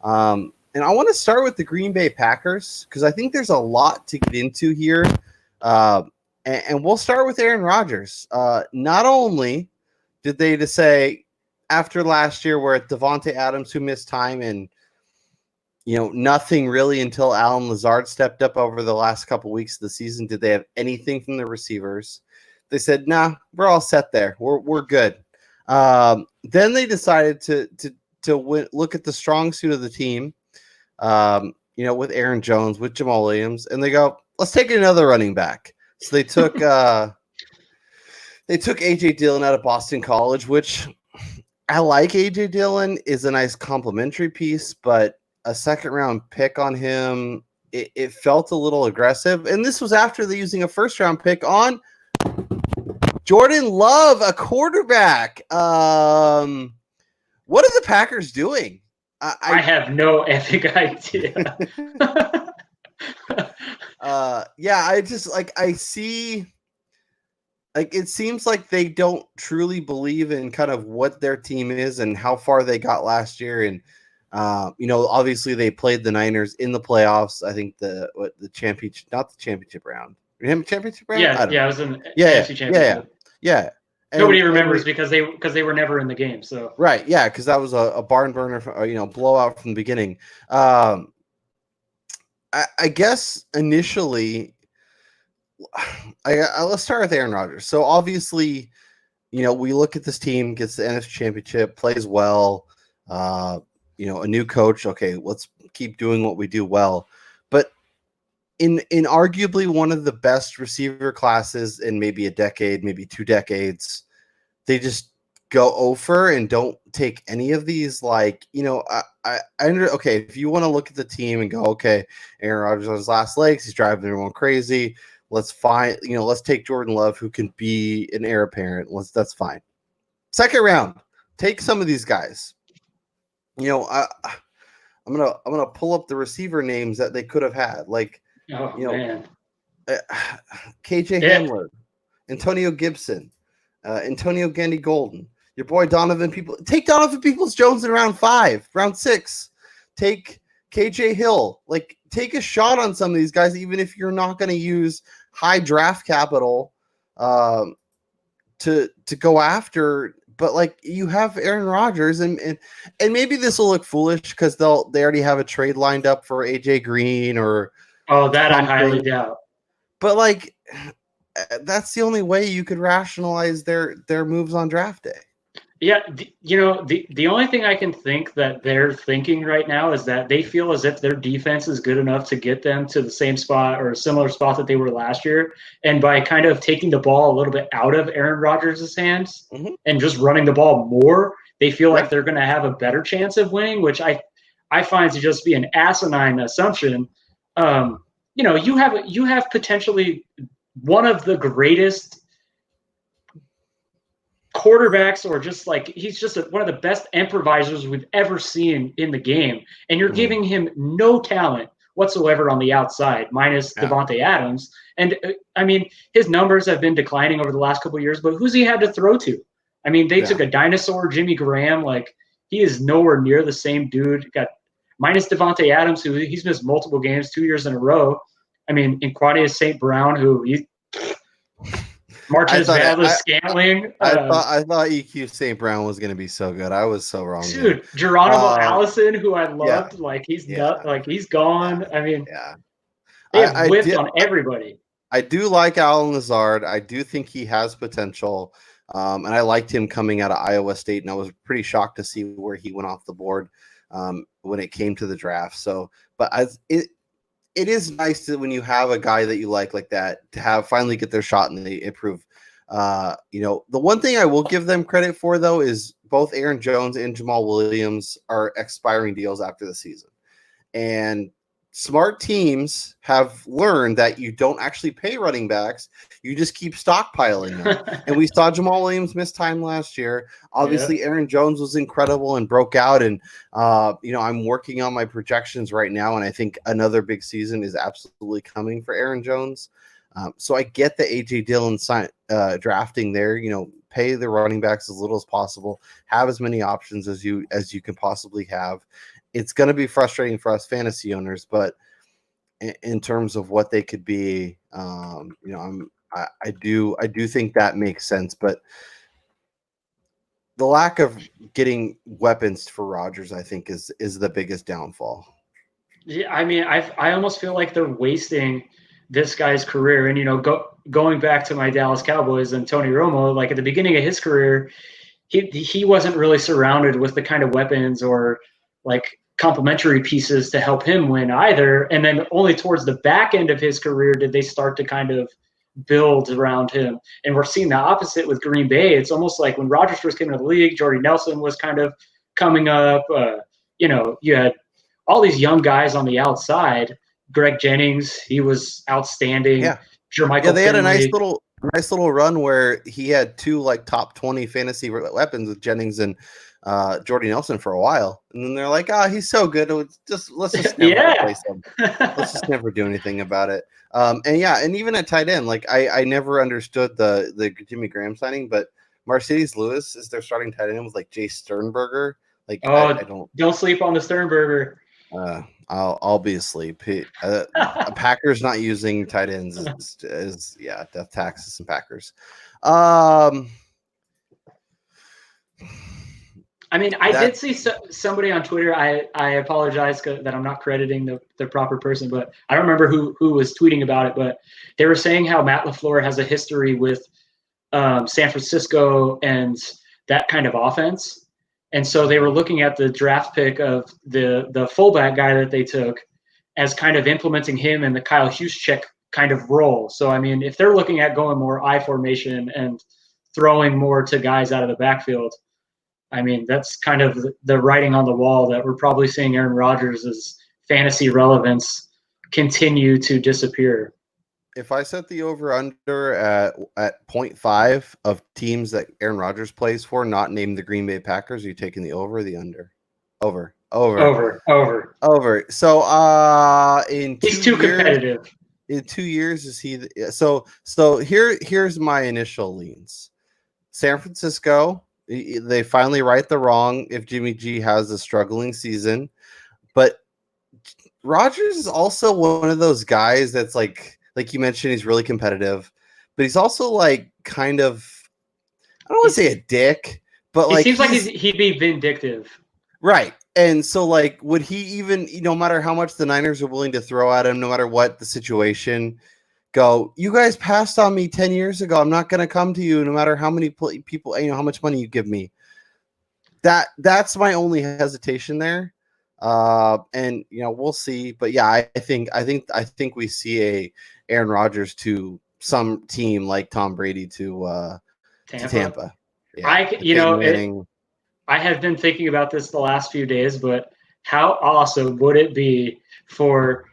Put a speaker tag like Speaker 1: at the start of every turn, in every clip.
Speaker 1: And I want to start with the Green Bay Packers because I think there's a lot to get into here. Uh, and we'll start with Aaron Rodgers. Not only did they just say after last year where Devontae Adams who missed time and nothing really until Alan Lazard stepped up over the last couple weeks of the season did they have anything from the receivers. They said, "Nah, we're all set there. We're good." Then they decided to look at the strong suit of the team, with Aaron Jones, with Jamal Williams, and they go, "Let's take another running back." So they took AJ Dillon out of Boston College, which I like. AJ Dillon is a nice complimentary piece, but a second round pick on him, it felt a little aggressive. And this was after they're using a first round pick on Jordan Love, a quarterback. What are the Packers doing?
Speaker 2: I have no epic idea.
Speaker 1: I see. Like, it seems like they don't truly believe in kind of what their team is and how far they got last year. And, obviously they played the Niners in the playoffs. I think the championship, not the championship round. Championship round?
Speaker 2: Yeah, it was an NFC championship.
Speaker 1: Yeah.
Speaker 2: Nobody remembers because they were never in the game. So
Speaker 1: right, yeah, because that was a barn burner, blowout from the beginning. I guess initially, let's start with Aaron Rodgers. So obviously, we look at this team, gets the NFC Championship, plays well. A new coach. Okay, let's keep doing what we do well. But in arguably one of the best receiver classes in maybe a decade, maybe 2 decades, they just go over and don't take any of these. Like, okay, if you want to look at the team and go, okay, Aaron Rodgers on his last legs, he's driving everyone crazy. Let's take Jordan Love, who can be an heir apparent. That's fine. Second round, take some of these guys. I'm gonna pull up the receiver names that they could have had. Like,
Speaker 2: man.
Speaker 1: KJ Hamler, Antonio Gibson, Antonio Gandy Golden, your boy Donovan People. Take Donovan Peoples-Jones in round 5, round 6. Take KJ Hill. Like, take a shot on some of these guys, even if you're not going to use high draft capital to go after. But like, you have Aaron Rodgers, and maybe this will look foolish because they already have a trade lined up for AJ Green or
Speaker 2: that something. I highly doubt.
Speaker 1: But like, that's the only way you could rationalize their moves on draft day.
Speaker 2: Yeah, the only thing I can think that they're thinking right now is that they feel as if their defense is good enough to get them to the same spot or a similar spot that they were last year. And by kind of taking the ball a little bit out of Aaron Rodgers' hands and just running the ball more, they feel like they're going to have a better chance of winning, which I find to just be an asinine assumption. You have potentially one of the greatest quarterbacks, or just like, he's just one of the best improvisers we've ever seen in the game, and you're giving him no talent whatsoever on the outside, minus Devontae Adams. And I mean, his numbers have been declining over the last couple of years, but who's he had to throw to? I mean, they took a dinosaur, Jimmy Graham. Like, he is nowhere near the same dude. Got minus Devontae Adams, who he's missed multiple games 2 years in a row. I mean, in Quadius St. Brown, who Marquez Valdes-Scantling.
Speaker 1: I thought EQ St. Brown was going to be so good. I was so wrong.
Speaker 2: Dude, Geronimo Allison, who I loved, he's gone. I mean, they have whipped on everybody.
Speaker 1: I do like Alan Lazard. I do think he has potential. And I liked him coming out of Iowa State, and I was pretty shocked to see where he went off the board when it came to the draft. So, but it is nice that when you have a guy that you like that, to have finally get their shot and they improve. The one thing I will give them credit for, though, is both Aaron Jones and Jamal Williams are expiring deals after the season. And smart teams have learned that you don't actually pay running backs. You just keep stockpiling them. And we saw Jamal Williams miss time last year. Obviously, Aaron Jones was incredible and broke out. And, I'm working on my projections right now, and I think another big season is absolutely coming for Aaron Jones. So I get the A.J. Dillon drafting there. Pay the running backs as little as possible. Have as many options as you can possibly have. it's going to be frustrating for us fantasy owners, but in terms of what they could be, I do think that makes sense, but the lack of getting weapons for Rodgers, I think, is the biggest downfall.
Speaker 2: Yeah, I mean, I almost feel like they're wasting this guy's career. And going back to my Dallas Cowboys and Tony Romo, like at the beginning of his career, he wasn't really surrounded with the kind of weapons or like complementary pieces to help him win either. And then only towards the back end of his career did they start to kind of build around him. And we're seeing the opposite with Green Bay. It's almost like when Rodgers first came into the league, Jordy Nelson was kind of coming up. You had all these young guys on the outside. Greg Jennings, he was outstanding.
Speaker 1: Yeah, yeah,
Speaker 2: Jermichael
Speaker 1: they had a
Speaker 2: Finley.
Speaker 1: nice little run where he had two like top 20 fantasy weapons with Jennings and Jordy Nelson for a while, and then they're like, he's so good, let's just never
Speaker 2: Yeah.
Speaker 1: replace him. Let's just never do anything about it. And even at tight end, like I never understood the Jimmy Graham signing, but Mercedes Lewis is their starting tight end with like Jay Sternberger. Like I
Speaker 2: don't sleep on the Sternberger.
Speaker 1: I'll be asleep. A Packers not using tight ends is death taxes and Packers.
Speaker 2: I mean, I did see somebody on Twitter. I apologize that I'm not crediting the proper person, but I don't remember who was tweeting about it. But they were saying how Matt LaFleur has a history with San Francisco and that kind of offense. And so they were looking at the draft pick of the fullback guy that they took as kind of implementing him in the Kyle Juszczyk kind of role. So, I mean, if they're looking at going more I formation and throwing more to guys out of the backfield, I mean, that's kind of the writing on the wall that we're probably seeing Aaron Rodgers' fantasy relevance continue to disappear.
Speaker 1: If I set the over under at 0.5 of teams that Aaron Rodgers plays for, not named the Green Bay Packers, are you taking the over or the under? Over. So
Speaker 2: he's too competitive.
Speaker 1: In 2 years, is he? So here's my initial leans. San Francisco, they finally right the wrong if Jimmy G has a struggling season, but Rodgers is also one of those guys that's like you mentioned, he's really competitive, but he's also like kind of, I don't want to say a dick, but
Speaker 2: he
Speaker 1: like
Speaker 2: seems like he'd be vindictive,
Speaker 1: right? And so, like, would he even, no matter how much the Niners are willing to throw at him, no matter what the situation, go, you guys passed on me 10 years ago. I'm not going to come to you, no matter how many people, how much money you give me. That's my only hesitation there. And we'll see, but yeah, I think we see a Aaron Rodgers to some team like Tom Brady to Tampa.
Speaker 2: Yeah, I have been thinking about this the last few days, but how awesome would it be for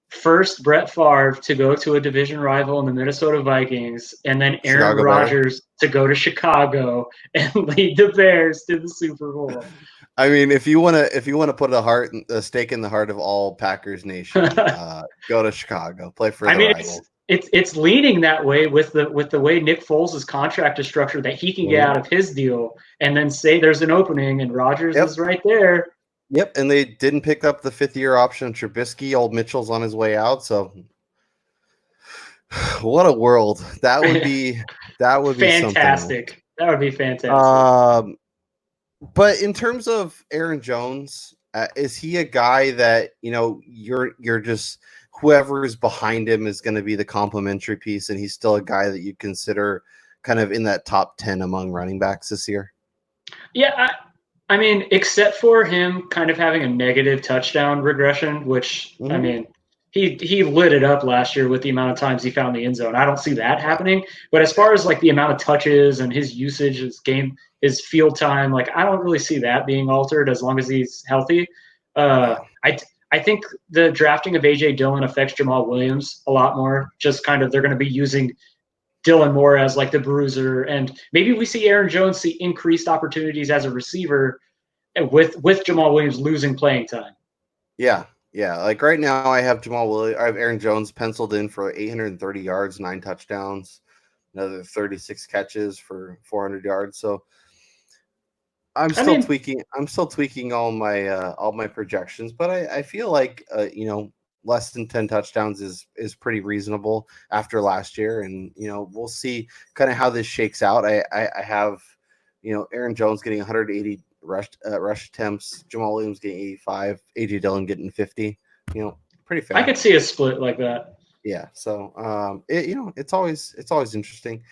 Speaker 2: first Brett Favre to go to a division rival in the Minnesota Vikings, and then Aaron Rodgers to go to Chicago and lead the Bears to the Super Bowl?
Speaker 1: I mean, if you want to put a stake in the heart of all Packers nation, go to Chicago, play for the rival.
Speaker 2: It's leaning that way with the way Nick Foles' contract is structured, that he can get out of his deal and then say there's an opening and Rodgers is right there.
Speaker 1: Yep, and they didn't pick up the 5th-year option Trubisky. Old Mitchell's on his way out, so what a world that would be! That would be
Speaker 2: fantastic. That would be fantastic.
Speaker 1: But in terms of Aaron Jones, is he a guy that you're just whoever is behind him is going to be the complementary piece, and he's still a guy that you consider kind of in that top 10 among running backs this year?
Speaker 2: Yeah, I mean, except for him kind of having a negative touchdown regression, which I mean, he lit it up last year with the amount of times he found the end zone. I don't see that happening. But as far as like the amount of touches and his usage, his field time, like I don't really see that being altered as long as he's healthy. I think the drafting of AJ Dillon affects Jamal Williams a lot more. Just kind of they're going to be using Dylan more as like the bruiser, and maybe we see Aaron Jones see increased opportunities as a receiver with Jamal Williams losing playing time.
Speaker 1: Yeah. Like right now, I have Aaron Jones penciled in for 830 yards, 9 touchdowns, another 36 catches for 400 yards. So I'm
Speaker 2: I
Speaker 1: still
Speaker 2: mean,
Speaker 1: tweaking. I'm still tweaking all my projections, but I feel like less than 10 touchdowns is pretty reasonable after last year, and we'll see kind of how this shakes out. I have Aaron Jones getting 180 rush attempts, Jamal Williams getting 85, AJ Dillon getting 50. Pretty
Speaker 2: I
Speaker 1: fair.
Speaker 2: could see a split like that.
Speaker 1: Yeah. So it's always interesting.